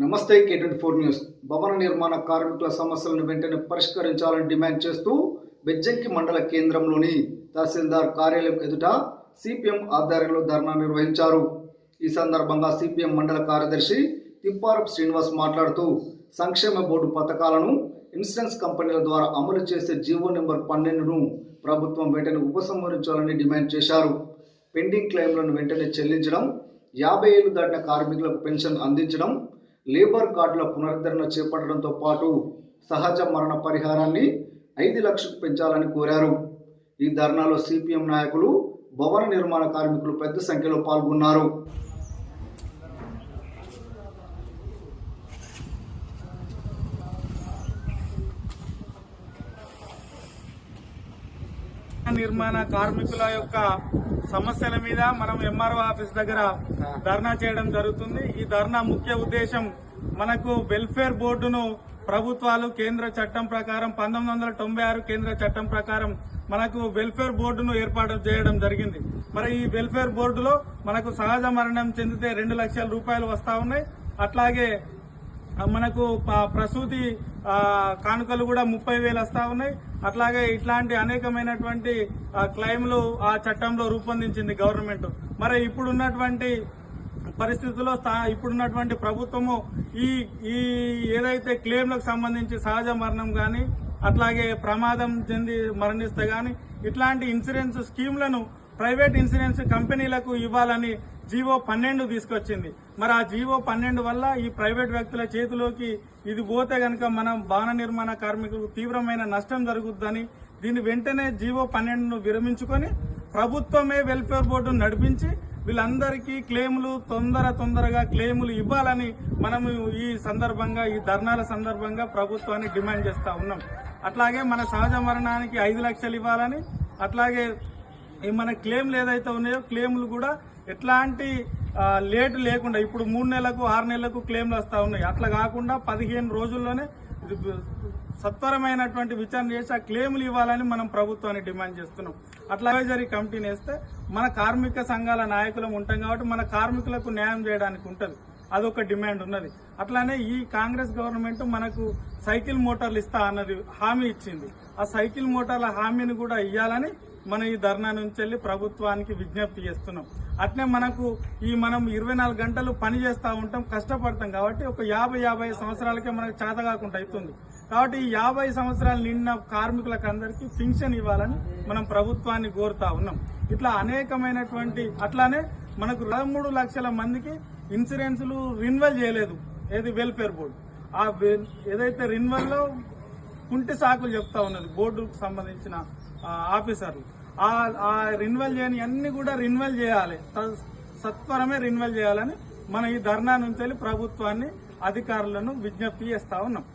నమస్తే K24 news. భవన నిర్మాణ కార్మికుల సమస్యలను వెంటనే పరిష్కరించాలని డిమాండ్ చేస్తూ బెజ్జంకి మండల కేంద్రంలోని తహసీల్దార్ కార్యాలయం ఎదుట సిపిఎం ఆధ్వర్యంలో ధర్నా నిర్వహించారు. ఈ సందర్భంగా సిపిఎం మండల కార్యదర్శి తిప్పారపు శ్రీనివాస్ మాట్లాడుతూ సంక్షేమ బోర్డు పథకాలను ఇన్సూరెన్స్ కంపెనీల ద్వారా అమలు చేసే జీవో నెంబర్ 12ను ప్రభుత్వం వెంటనే ఉపసంహరించాలని డిమాండ్ చేశారు. పెండింగ్ క్లెయిమ్లను వెంటనే చెల్లించడం, 50 ఏళ్లు దాటిన కార్మికులకు పెన్షన్ అందించడం, లేబర్ కార్డుల పునరుద్ధరణ చేపట్టడంతో పాటు సహజ మరణ పరిహారాన్ని 5 లక్షలకు పెంచాలని కోరారు. ఈ ధర్నాలో సిపిఎం నాయకులు, భవన నిర్మాణ కార్మికులు పెద్ద సంఖ్యలో పాల్గొన్నారు. నిర్మాణ కార్మికుల యొక్క సమస్యల మీద మనం ఎంఆర్ఓ ఆఫీస్ దగ్గర ధర్నా చేయడం జరుగుతుంది. ఈ ధర్నా ముఖ్య ఉద్దేశం, మనకు వెల్ఫేర్ బోర్డును ప్రభుత్వాలు కేంద్ర చట్టం ప్రకారం 1996 కేంద్ర చట్టం ప్రకారం మనకు వెల్ఫేర్ బోర్డును ఏర్పాటు చేయడం జరిగింది. మరి ఈ వెల్ఫేర్ బోర్డులో మనకు సహజ మరణం చెందితే 2 లక్షల రూపాయలు వస్తా ఉన్నాయి. అట్లాగే మనకు ప్రసూతి కానుకలు కూడా 30,000 వస్తా ఉన్నాయి. అట్లాగే ఇట్లాంటి అనేకమైనటువంటి క్లెయిమ్లు ఆ చట్టంలో రూపొందించింది గవర్నమెంట్. మరి ఇప్పుడున్నటువంటి పరిస్థితుల్లో ఇప్పుడున్నటువంటి ప్రభుత్వము ఈ ఏదైతే క్లెయిమ్లకు సంబంధించి సహజ మరణం కానీ, అట్లాగే ప్రమాదం చెంది మరణిస్తే గాని ఇట్లాంటి ఇన్సూరెన్స్ స్కీమ్లను ప్రైవేట్ ఇన్సూరెన్స్ కంపెనీలకు ఇవ్వాలని జీవో 12 తీసుకొచ్చింది. మరి ఆ జీవో 12 వల్ల ఈ ప్రైవేట్ వ్యక్తుల చేతిలోకి ఇది పోతే గనక మనం భవన నిర్మాణ కార్మికులకు తీవ్రమైన నష్టం జరుగుతుందని దీన్ని వెంటనే జీవో 12ను విరమించుకొని ప్రభుత్వమే వెల్ఫేర్ బోర్డును నడిపించి వీళ్ళందరికీ క్లెయిములు తొందరగా క్లెయిములు ఇవ్వాలని మనము ఈ సందర్భంగా, ఈ ధర్నాల సందర్భంగా ప్రభుత్వాన్ని డిమాండ్ చేస్తా ఉన్నాం. అట్లాగే మన సహజ మరణానికి 5 లక్షలు ఇవ్వాలని, అట్లాగే మన క్లెయిమ్లు ఏదైతే ఉన్నాయో క్లెయిమ్లు కూడా ఎట్లాంటి లేట్ లేకుండా, ఇప్పుడు 3 నెలలకు 6 నెలలకు క్లెయిమ్లు వస్తూ ఉన్నాయి, అట్లా కాకుండా 15 రోజుల్లోనే సత్వరమైనటువంటి విచారణ చేసి ఆ క్లెయిమ్లు ఇవ్వాలని మనం ప్రభుత్వాన్ని డిమాండ్ చేస్తున్నాం. అట్లా అడ్వైజరీ కమిటీని వేస్తే మన కార్మిక సంఘాల నాయకులం ఉంటాం కాబట్టి మన కార్మికులకు న్యాయం చేయడానికి ఉంటుంది, అదొక డిమాండ్ ఉన్నది. అట్లానే ఈ కాంగ్రెస్ గవర్నమెంట్ మనకు సైకిల్ మోటార్లు ఇస్తా అన్నది హామీ ఇచ్చింది. ఆ సైకిల్ మోటార్ల హామీని కూడా ఇవ్వాలని మనం ఈ ధర్నా నుంచి వెళ్ళి ప్రభుత్వానికి విజ్ఞప్తి చేస్తున్నాం. అట్నే మనకు మనం 24 గంటలు పని చేస్తూ ఉంటాం, కష్టపడతాం కాబట్టి ఒక 50 సంవత్సరాలకే మనకు చేత కాకుండా అవుతుంది. కాబట్టి ఈ 50 సంవత్సరాలు నిండిన కార్మికులకు అందరికీ పింఛన్ ఇవ్వాలని మనం ప్రభుత్వాన్ని కోరుతా ఉన్నాం. ఇట్లా అనేకమైనటువంటి, అట్లానే మనకు 13 లక్షల మందికి ఇన్సూరెన్సులు రిన్యువల్ చేయలేదు ఏది వెల్ఫేర్ బోర్డు. ఆ ఏదైతే రిన్యువల్లో కుంటి సాకులు చెప్తా ఉన్నది బోర్డుకు సంబంధించిన ఆఫీసర్లు, ఆ రిన్యువల్ చేయని అన్ని కూడా రిన్యువల్ చేయాలి, సత్వరమే రిన్యువల్ చేయాలని మనం ఈ ధర్నా నుంచి ప్రభుత్వాన్ని, అధికారులను విజ్ఞప్తి చేస్తా ఉన్నాం.